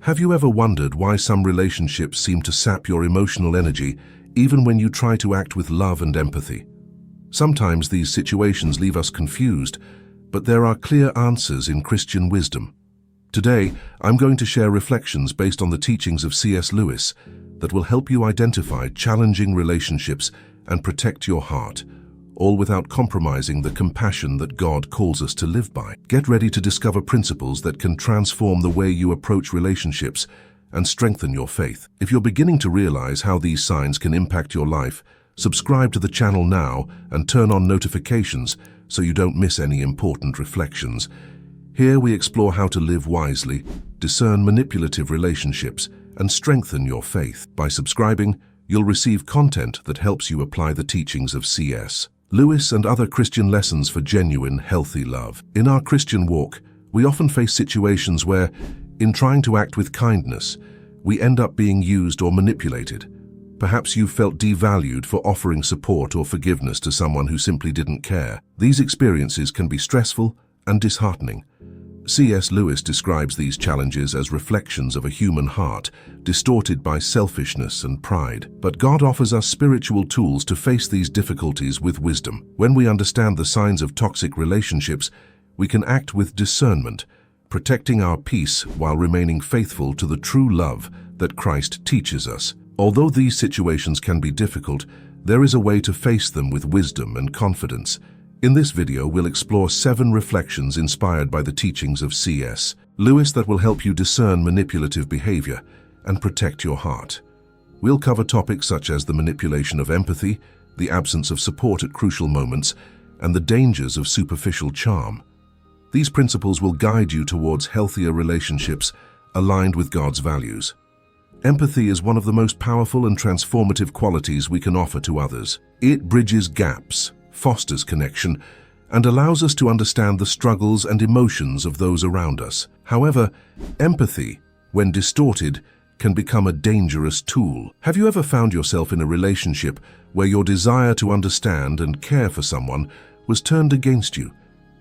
Have you ever wondered why some relationships seem to sap your emotional energy even when you try to act with love and empathy? Sometimes these situations leave us confused, but there are clear answers in Christian wisdom. Today, I'm going to share reflections based on the teachings of C.S. Lewis that will help you identify challenging relationships and protect your heart, all without compromising the compassion that God calls us to live by. Get ready to discover principles that can transform the way you approach relationships and strengthen your faith. If you're beginning to realize how these signs can impact your life, subscribe to the channel now and turn on notifications so you don't miss any important reflections. Here we explore how to live wisely, discern manipulative relationships, and strengthen your faith. By subscribing, you'll receive content that helps you apply the teachings of C.S. Lewis and other Christian lessons for genuine, healthy love. In our Christian walk, we often face situations where, in trying to act with kindness, we end up being used or manipulated. Perhaps you've felt devalued for offering support or forgiveness to someone who simply didn't care. These experiences can be stressful and disheartening. C.S. Lewis describes these challenges as reflections of a human heart, distorted by selfishness and pride. But God offers us spiritual tools to face these difficulties with wisdom. When we understand the signs of toxic relationships, we can act with discernment, protecting our peace while remaining faithful to the true love that Christ teaches us. Although these situations can be difficult, there is a way to face them with wisdom and confidence. In this video, we'll explore 7 reflections inspired by the teachings of C.S. Lewis that will help you discern manipulative behavior and protect your heart. We'll cover topics such as the manipulation of empathy, the absence of support at crucial moments, and the dangers of superficial charm. These principles will guide you towards healthier relationships aligned with God's values. Empathy is one of the most powerful and transformative qualities we can offer to others. It bridges gaps, fosters connection, and allows us to understand the struggles and emotions of those around us. However, empathy, when distorted, can become a dangerous tool. Have you ever found yourself in a relationship where your desire to understand and care for someone was turned against you,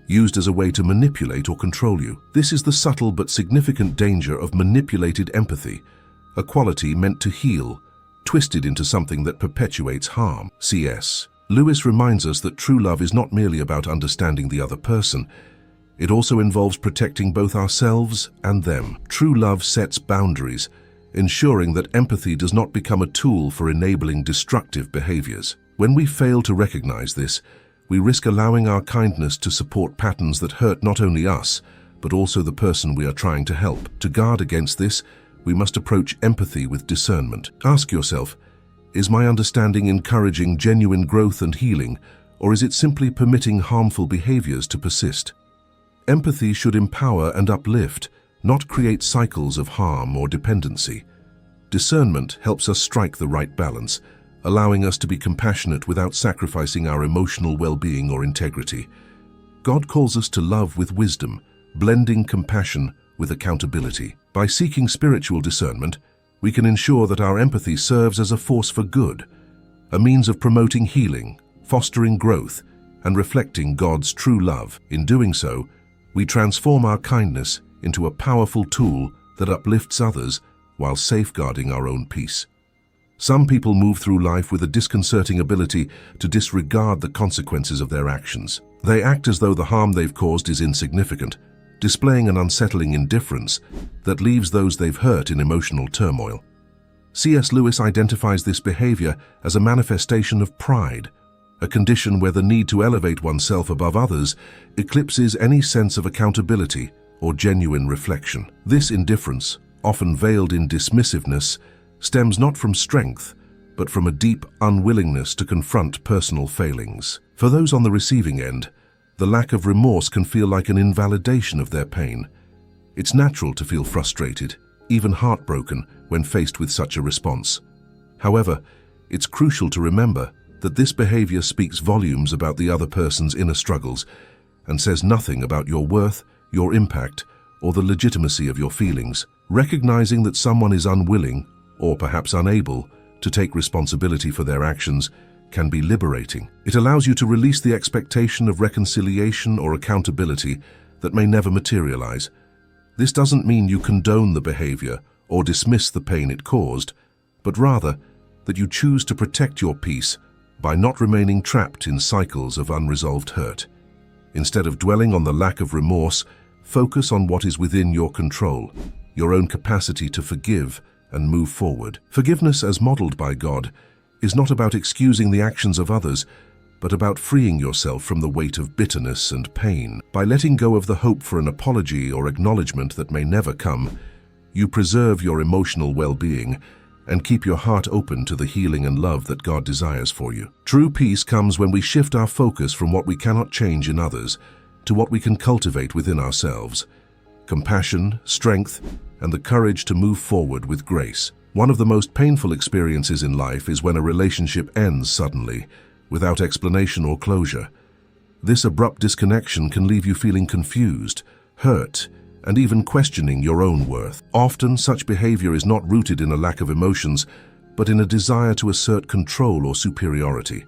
used as a way to manipulate or control you? This is the subtle but significant danger of manipulated empathy, a quality meant to heal, twisted into something that perpetuates harm. C.S. Lewis reminds us that true love is not merely about understanding the other person. It also involves protecting both ourselves and them. True love sets boundaries, ensuring that empathy does not become a tool for enabling destructive behaviors. When we fail to recognize this, we risk allowing our kindness to support patterns that hurt not only us, but also the person we are trying to help. To guard against this, we must approach empathy with discernment. Ask yourself, is my understanding encouraging genuine growth and healing, or is it simply permitting harmful behaviors to persist? Empathy should empower and uplift, not create cycles of harm or dependency. Discernment helps us strike the right balance, allowing us to be compassionate without sacrificing our emotional well-being or integrity. God calls us to love with wisdom, blending compassion with accountability. By seeking spiritual discernment, we can ensure that our empathy serves as a force for good, a means of promoting healing, fostering growth, and reflecting God's true love. In doing so, we transform our kindness into a powerful tool that uplifts others while safeguarding our own peace. Some people move through life with a disconcerting ability to disregard the consequences of their actions. They act as though the harm they've caused is insignificant, displaying an unsettling indifference that leaves those they've hurt in emotional turmoil. C.S. Lewis identifies this behavior as a manifestation of pride, a condition where the need to elevate oneself above others eclipses any sense of accountability or genuine reflection. This indifference, often veiled in dismissiveness, stems not from strength, but from a deep unwillingness to confront personal failings. For those on the receiving end, the lack of remorse can feel like an invalidation of their pain. It's natural to feel frustrated, even heartbroken, when faced with such a response. However, it's crucial to remember that this behavior speaks volumes about the other person's inner struggles and says nothing about your worth, your impact, or the legitimacy of your feelings. Recognizing that someone is unwilling, or perhaps unable, to take responsibility for their actions can be liberating. It allows you to release the expectation of reconciliation or accountability that may never materialize. This doesn't mean you condone the behavior or dismiss the pain it caused, but rather that you choose to protect your peace by not remaining trapped in cycles of unresolved hurt. Instead of dwelling on the lack of remorse, focus on what is within your control, your own capacity to forgive and move forward. Forgiveness, as modeled by God, is not about excusing the actions of others, but about freeing yourself from the weight of bitterness and pain. By letting go of the hope for an apology or acknowledgement that may never come, you preserve your emotional well-being and keep your heart open to the healing and love that God desires for you. True peace comes when we shift our focus from what we cannot change in others to what we can cultivate within ourselves: compassion, strength, and the courage to move forward with grace. One of the most painful experiences in life is when a relationship ends suddenly, without explanation or closure. This abrupt disconnection can leave you feeling confused, hurt, and even questioning your own worth. Often, such behavior is not rooted in a lack of emotions, but in a desire to assert control or superiority.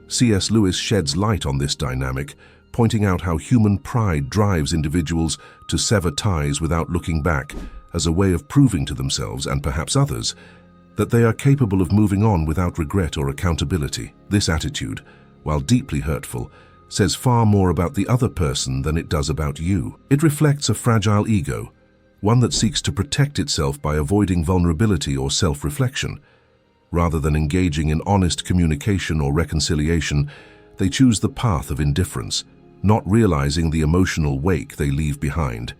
C.S.Lewis sheds light on this dynamic, pointing out how human pride drives individuals to sever ties without looking back, as a way of proving to themselves, and perhaps others, that they are capable of moving on without regret or accountability. This attitude, while deeply hurtful, says far more about the other person than it does about you. It reflects a fragile ego, one that seeks to protect itself by avoiding vulnerability or self-reflection. Rather than engaging in honest communication or reconciliation, they choose the path of indifference, not realizing the emotional wake they leave behind.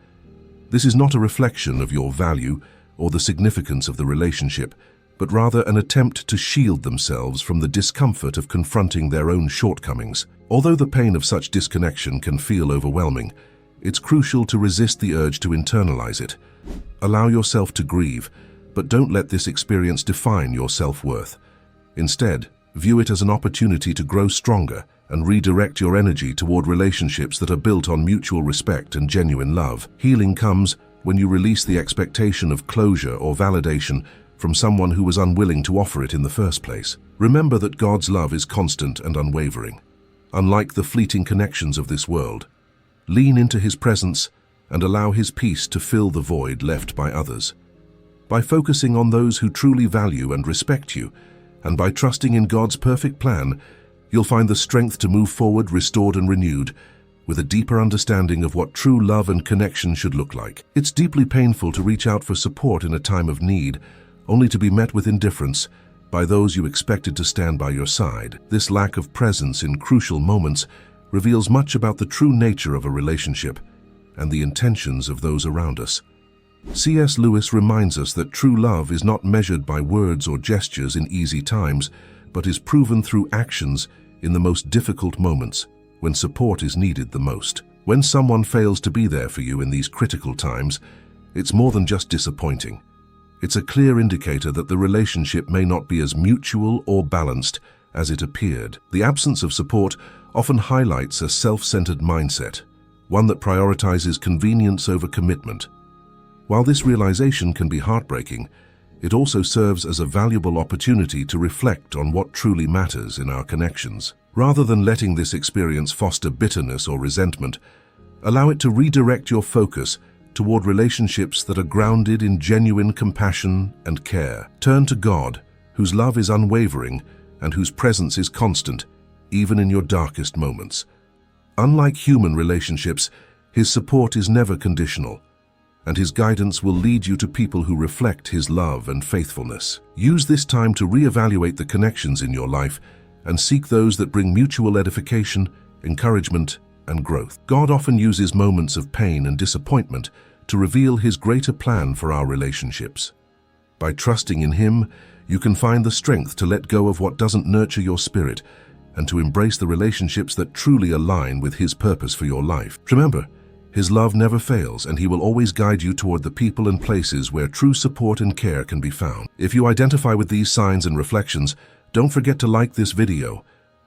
This is not a reflection of your value or the significance of the relationship, but rather an attempt to shield themselves from the discomfort of confronting their own shortcomings. Although the pain of such disconnection can feel overwhelming, it's crucial to resist the urge to internalize it. Allow yourself to grieve, but don't let this experience define your self-worth. Instead, view it as an opportunity to grow stronger and redirect your energy toward relationships that are built on mutual respect and genuine love. Healing comes when you release the expectation of closure or validation from someone who was unwilling to offer it in the first place. Remember that God's love is constant and unwavering. Unlike the fleeting connections of this world, lean into His presence and allow His peace to fill the void left by others. By focusing on those who truly value and respect you, and by trusting in God's perfect plan, you'll find the strength to move forward restored and renewed, with a deeper understanding of what true love and connection should look like. It's deeply painful to reach out for support in a time of need, only to be met with indifference by those you expected to stand by your side. This lack of presence in crucial moments reveals much about the true nature of a relationship and the intentions of those around us. C.S. Lewis reminds us that true love is not measured by words or gestures in easy times, but is proven through actions in the most difficult moments, when support is needed the most. When someone fails to be there for you in these critical times, it's more than just disappointing. It's a clear indicator that the relationship may not be as mutual or balanced as it appeared. The absence of support often highlights a self-centered mindset, one that prioritizes convenience over commitment. While this realization can be heartbreaking, it also serves as a valuable opportunity to reflect on what truly matters in our connections. Rather than letting this experience foster bitterness or resentment, allow it to redirect your focus toward relationships that are grounded in genuine compassion and care. Turn to God, whose love is unwavering and whose presence is constant, even in your darkest moments. Unlike human relationships, His support is never conditional, and His guidance will lead you to people who reflect His love and faithfulness. Use this time to reevaluate the connections in your life and seek those that bring mutual edification, encouragement, and growth. God often uses moments of pain and disappointment to reveal His greater plan for our relationships. By trusting in Him, you can find the strength to let go of what doesn't nurture your spirit and to embrace the relationships that truly align with His purpose for your life. Remember, His love never fails, and He will always guide you toward the people and places where true support and care can be found. If you identify with these signs and reflections, don't forget to like this video.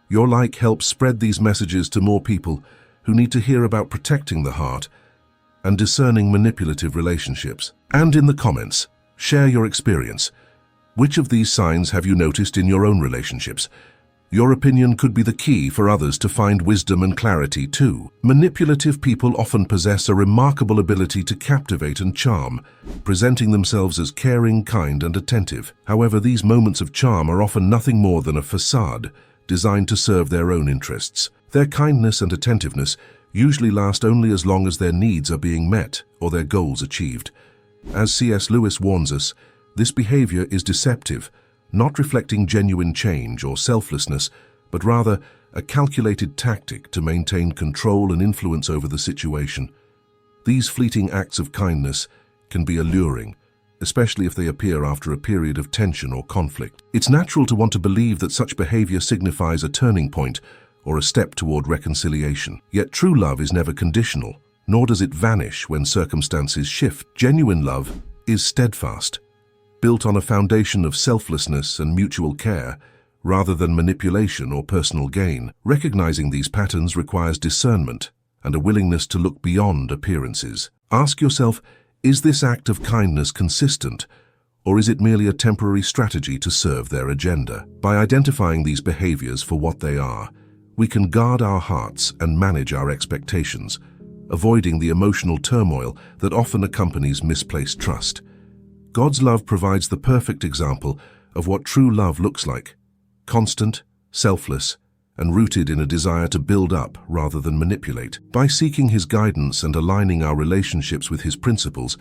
Your like helps spread these messages to more people who need to hear about protecting the heart and discerning manipulative relationships. And in the comments, share your experience. Which of these signs have you noticed in your own relationships? Your opinion could be the key for others to find wisdom and clarity too. Manipulative people often possess a remarkable ability to captivate and charm, presenting themselves as caring, kind, and attentive. However, these moments of charm are often nothing more than a facade, designed to serve their own interests. Their kindness and attentiveness usually last only as long as their needs are being met or their goals achieved. As C.S. Lewis warns us, this behavior is deceptive, not reflecting genuine change or selflessness, but rather a calculated tactic to maintain control and influence over the situation. These fleeting acts of kindness can be alluring, especially if they appear after a period of tension or conflict. It's natural to want to believe that such behavior signifies a turning point or a step toward reconciliation. Yet true love is never conditional, nor does it vanish when circumstances shift. Genuine love is steadfast, built on a foundation of selflessness and mutual care, rather than manipulation or personal gain. Recognizing these patterns requires discernment and a willingness to look beyond appearances. Ask yourself, is this act of kindness consistent, or is it merely a temporary strategy to serve their agenda? By identifying these behaviors for what they are, we can guard our hearts and manage our expectations, avoiding the emotional turmoil that often accompanies misplaced trust. God's love provides the perfect example of what true love looks like: constant, selfless, and rooted in a desire to build up rather than manipulate. By seeking His guidance and aligning our relationships with His principles,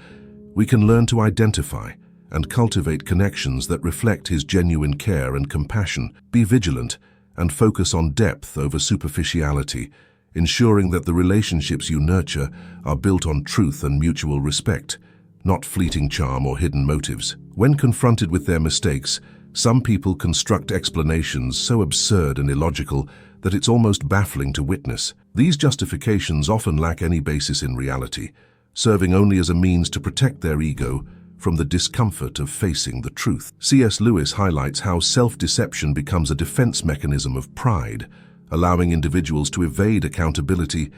we can learn to identify and cultivate connections that reflect His genuine care and compassion. Be vigilant and focus on depth over superficiality, ensuring that the relationships you nurture are built on truth and mutual respect, not fleeting charm or hidden motives. When confronted with their mistakes, some people construct explanations so absurd and illogical that it's almost baffling to witness. These justifications often lack any basis in reality, serving only as a means to protect their ego from the discomfort of facing the truth. C.S. Lewis highlights how self-deception becomes a defense mechanism of pride, allowing individuals to evade accountability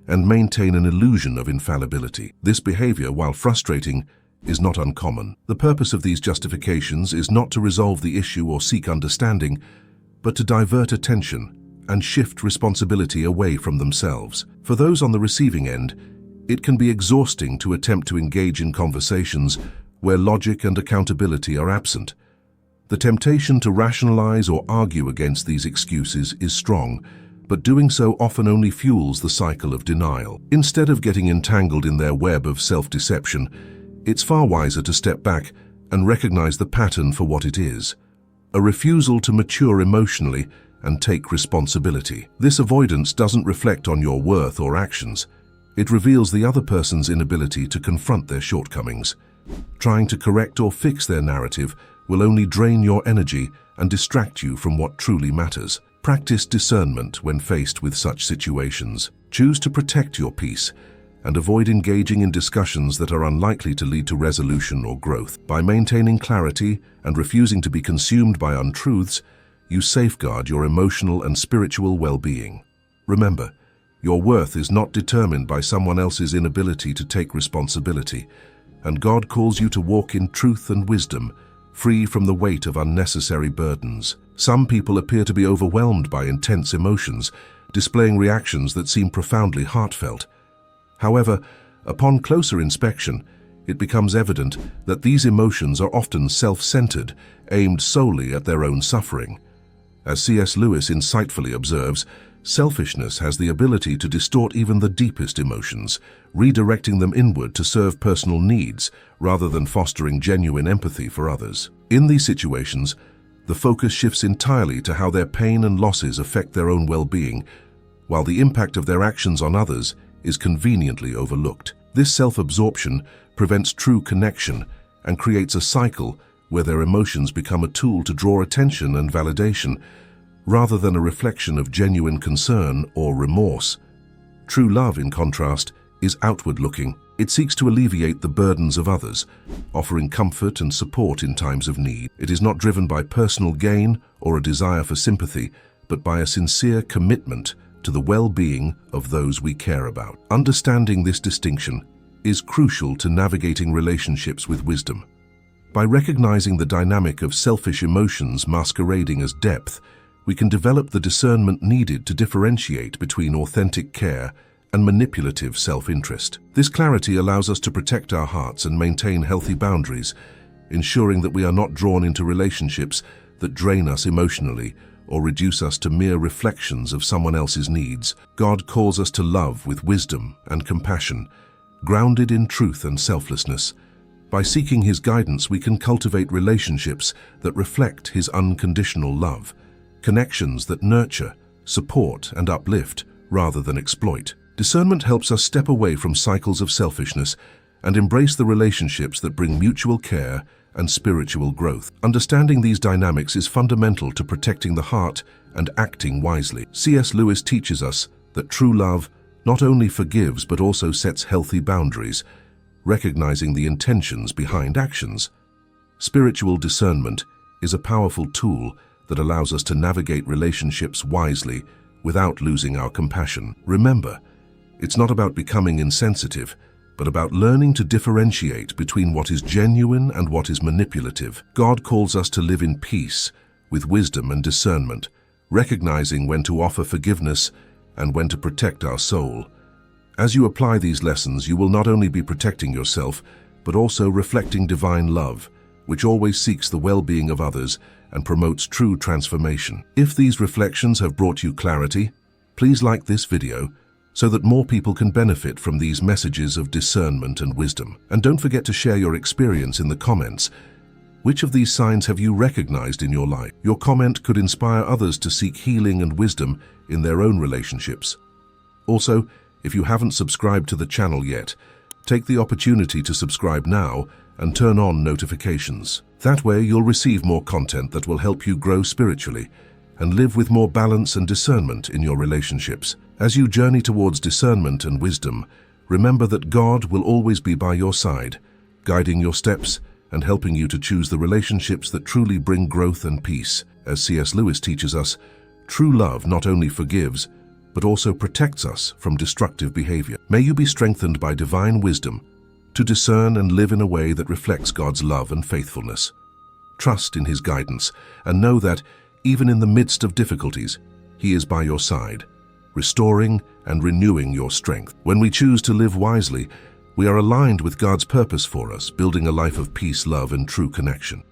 and maintain an illusion of infallibility. This behavior, while frustrating, is not uncommon. The purpose of these justifications is not to resolve the issue or seek understanding, but to divert attention and shift responsibility away from themselves. For those on the receiving end, it can be exhausting to attempt to engage in conversations where logic and accountability are absent. The temptation to rationalize or argue against these excuses is strong, but doing so often only fuels the cycle of denial. Instead of getting entangled in their web of self-deception, it's far wiser to step back and recognize the pattern for what it is: a refusal to mature emotionally and take responsibility. This avoidance doesn't reflect on your worth or actions. It reveals the other person's inability to confront their shortcomings. Trying to correct or fix their narrative will only drain your energy and distract you from what truly matters. Practice discernment when faced with such situations. Choose to protect your peace and avoid engaging in discussions that are unlikely to lead to resolution or growth. By maintaining clarity and refusing to be consumed by untruths, you safeguard your emotional and spiritual well-being. Remember, your worth is not determined by someone else's inability to take responsibility, and God calls you to walk in truth and wisdom, free from the weight of unnecessary burdens. Some people appear to be overwhelmed by intense emotions, displaying reactions that seem profoundly heartfelt. However, upon closer inspection, it becomes evident that these emotions are often self-centered, aimed solely at their own suffering. As C.S. Lewis insightfully observes, selfishness has the ability to distort even the deepest emotions, redirecting them inward to serve personal needs rather than fostering genuine empathy for others. In these situations, the focus shifts entirely to how their pain and losses affect their own well-being, while the impact of their actions on others is conveniently overlooked. This self-absorption prevents true connection and creates a cycle where their emotions become a tool to draw attention and validation, rather than a reflection of genuine concern or remorse. True love, in contrast, is outward-looking. It seeks to alleviate the burdens of others, offering comfort and support in times of need. It is not driven by personal gain or a desire for sympathy, but by a sincere commitment to the well-being of those we care about. Understanding this distinction is crucial to navigating relationships with wisdom. By recognizing the dynamic of selfish emotions masquerading as depth, we can develop the discernment needed to differentiate between authentic care and manipulative self-interest. This clarity allows us to protect our hearts and maintain healthy boundaries, ensuring that we are not drawn into relationships that drain us emotionally or reduce us to mere reflections of someone else's needs. God calls us to love with wisdom and compassion, grounded in truth and selflessness. By seeking His guidance, we can cultivate relationships that reflect His unconditional love, connections that nurture, support, and uplift rather than exploit. Discernment helps us step away from cycles of selfishness and embrace the relationships that bring mutual care and spiritual growth. Understanding these dynamics is fundamental to protecting the heart and acting wisely. C.S.Lewis teaches us that true love not only forgives but also sets healthy boundaries, recognizing the intentions behind actions. Spiritual discernment is a powerful tool that allows us to navigate relationships wisely without losing our compassion. Remember, it's not about becoming insensitive, but about learning to differentiate between what is genuine and what is manipulative. God calls us to live in peace, with wisdom and discernment, recognizing when to offer forgiveness and when to protect our soul. As you apply these lessons, you will not only be protecting yourself, but also reflecting divine love, which always seeks the well-being of others and promotes true transformation. If these reflections have brought you clarity, please like this video so that more people can benefit from these messages of discernment and wisdom. And don't forget to share your experience in the comments. Which of these signs have you recognized in your life? Your comment could inspire others to seek healing and wisdom in their own relationships. Also, if you haven't subscribed to the channel yet, take the opportunity to subscribe now and turn on notifications. That way you'll receive more content that will help you grow spiritually and live with more balance and discernment in your relationships. As you journey towards discernment and wisdom, remember that God will always be by your side, guiding your steps and helping you to choose the relationships that truly bring growth and peace. As C.S. Lewis teaches us, true love not only forgives, but also protects us from destructive behavior. May you be strengthened by divine wisdom to discern and live in a way that reflects God's love and faithfulness. Trust in His guidance and know that, even in the midst of difficulties, He is by your side, restoring and renewing your strength. When we choose to live wisely, we are aligned with God's purpose for us, building a life of peace, love, and true connection.